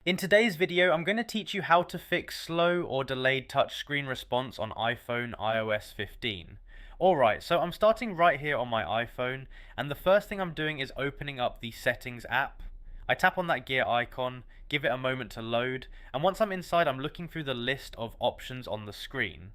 In today's video, I'm going to teach you how to fix slow or delayed touchscreen response on iPhone iOS 15. Alright, so I'm starting right here on my iPhone, and the first thing I'm doing is opening up the Settings app. I tap on that gear icon, give it a moment to load, and once I'm inside, I'm looking through the list of options on the screen.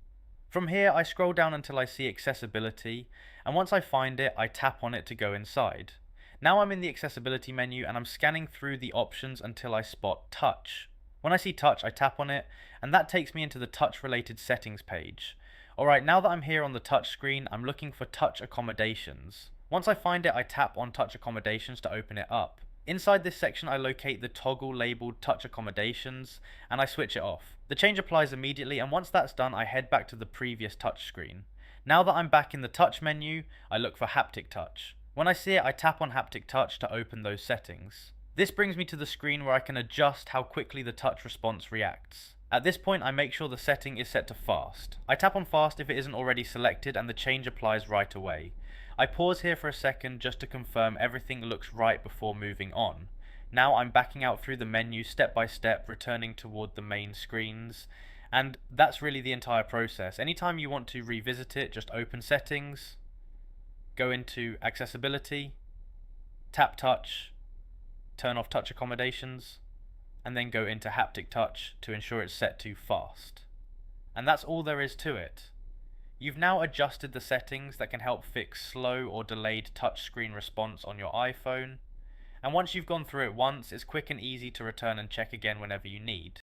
From here, I scroll down until I see Accessibility, and once I find it, I tap on it to go inside. Now I'm in the accessibility menu and I'm scanning through the options until I spot touch. When I see touch, I tap on it and that takes me into the touch related settings page. Alright, now that I'm here on the touch screen, I'm looking for touch accommodations. Once I find it, I tap on touch accommodations to open it up. Inside this section, I locate the toggle labeled touch accommodations and I switch it off. The change applies immediately, and once that's done, I head back to the previous touch screen. Now that I'm back in the touch menu, I look for haptic touch. When I see it, I tap on haptic touch to open those settings. This brings me to the screen where I can adjust how quickly the touch response reacts. At this point, I make sure the setting is set to fast. I tap on fast if it isn't already selected and the change applies right away. I pause here for a second just to confirm everything looks right before moving on. Now I'm backing out through the menu step by step, returning toward the main screens. And that's really the entire process. Anytime you want to revisit it, just open settings, go into accessibility, tap touch, turn off touch accommodations, and then go into haptic touch to ensure it's set to fast. And that's all there is to it. You've now adjusted the settings that can help fix slow or delayed touchscreen response on your iPhone, and once you've gone through it once, it's quick and easy to return and check again whenever you need.